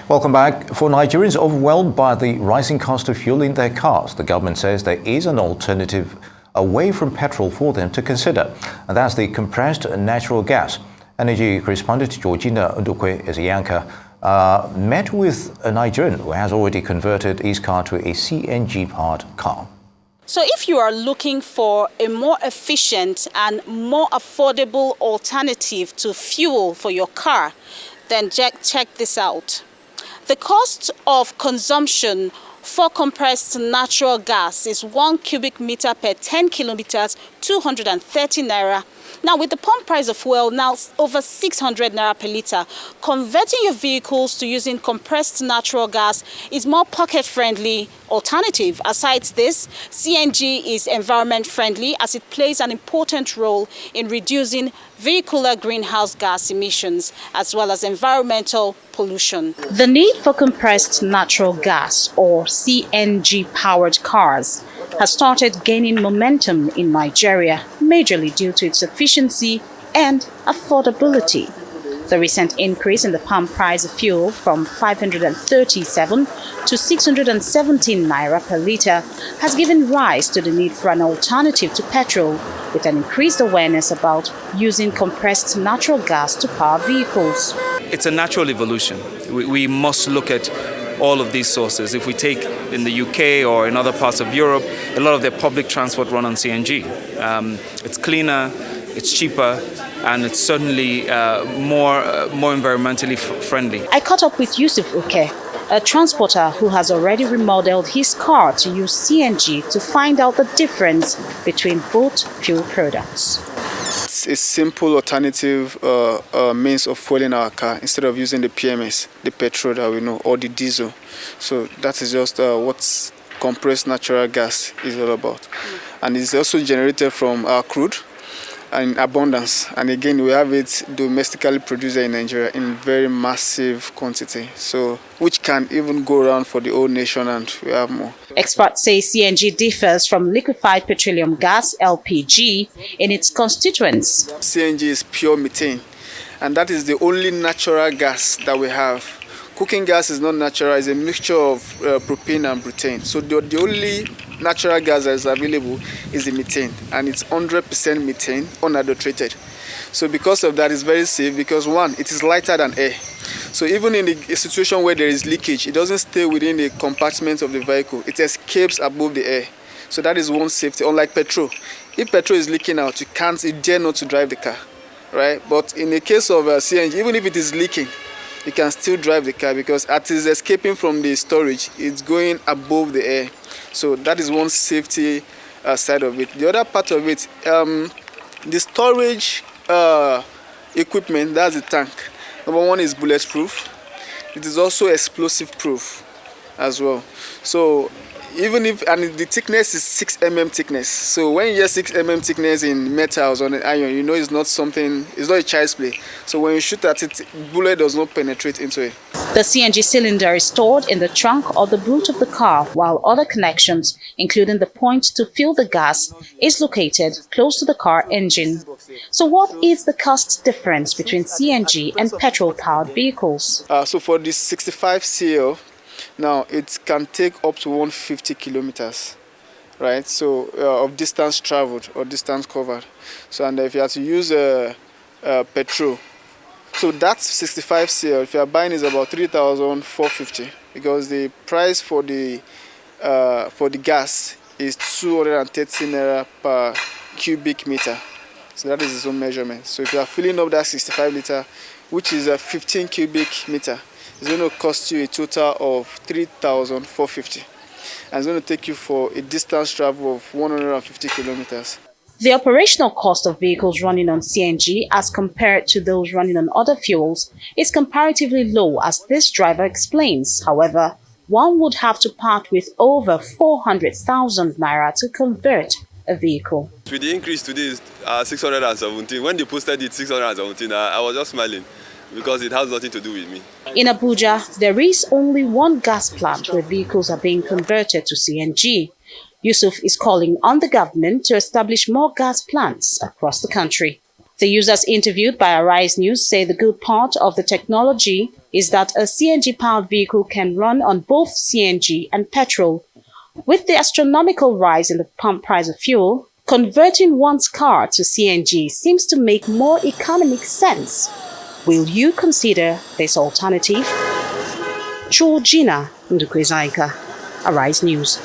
Welcome back. For Nigerians overwhelmed by the rising cost of fuel in their cars, the government says there is an alternative away from petrol for them to consider, and that's the compressed natural gas. Energy correspondent Georgina Ndukwe Ezeyanka met with a Nigerian who has already converted his car to a CNG-powered car. So if you are looking for a more efficient and more affordable alternative to fuel for your car, then check this out. The cost of consumption for compressed natural gas is 1 cubic meter per 10 kilometers, 230 naira. Now, with the pump price of fuel now over 600 naira per litre, converting your vehicles to using compressed natural gas is more pocket-friendly alternative. Aside this, CNG is environment-friendly as it plays an important role in reducing vehicular greenhouse gas emissions as well as environmental pollution. The need for compressed natural gas or CNG-powered cars has started gaining momentum in Nigeria, majorly due to its efficiency and affordability. The recent increase in the pump price of fuel from 537 to 617 naira per litre has given rise to the need for an alternative to petrol, with an increased awareness about using compressed natural gas to power vehicles. It's a natural evolution. We must look at all of these sources. If we take in the UK or in other parts of Europe, a lot of their public transport run on CNG. It's cleaner, it's cheaper, and it's certainly more environmentally friendly. I caught up with Yusuf Uke, a transporter who has already remodeled his car to use CNG to find out the difference between both fuel products. It's a simple alternative means of fueling our car instead of using the PMS, the petrol that we know, or the diesel. So that is just what compressed natural gas is all about. And it's also generated from our crude in abundance. And again, we have it domestically produced in Nigeria in very massive quantity, so which can even go around for the whole nation, and we have more. Experts say CNG differs from liquefied petroleum gas, LPG, in its constituents. CNG is pure methane, and that is the only natural gas that we have. Cooking gas is not natural, it's a mixture of propane and butane. So the only natural gas that is available is the methane, and it's 100% methane, unadulterated. So because of that, it's very safe because one, it is lighter than air. So even in a situation where there is leakage, it doesn't stay within the compartment of the vehicle, it escapes above the air. So that is one safety, unlike petrol. If petrol is leaking out, you dare not to drive the car, right? But in the case of CNG, even if it is leaking, you can still drive the car because as it is escaping from the storage, it's going above the air. So that is one safety side of it. The other part of it, the storage equipment, that's the tank. Number one is bulletproof. It is also explosive proof as well. So even if, and the thickness is 6 mm thickness. So when you get 6 mm thickness in metals on an iron, you know it's not something, it's not a child's play. So when you shoot at it, bullet does not penetrate into it. The CNG cylinder is stored in the trunk or the boot of the car, while other connections, including the point to fill the gas, is located close to the car engine. So what is the cost difference between CNG and petrol-powered vehicles? So for the 65CL, now it can take up to 150 kilometers, right? So of distance traveled or distance covered. So and if you have to use petrol, so that 65CL, if you are buying, is about 3,450 because the price for the gas is 230 naira per cubic meter. So that is its own measurement. So if you are filling up that 65 liter, which is a 15 cubic meter, it's going to cost you a total of 3,450. And it's going to take you for a distance travel of 150 kilometers. The operational cost of vehicles running on CNG as compared to those running on other fuels is comparatively low, as this driver explains. However, one would have to part with over 400,000 naira to convert a vehicle. With the increase today, 617. When they posted it 617, I was just smiling because it has nothing to do with me. In Abuja, there is only one gas plant where vehicles are being converted to CNG. Yusuf is calling on the government to establish more gas plants across the country. The users interviewed by Arise News say the good part of the technology is that a CNG-powered vehicle can run on both CNG and petrol. With the astronomical rise in the pump price of fuel, converting one's car to CNG seems to make more economic sense. Will you consider this alternative? Georgina Ndukwezaika, Arise News.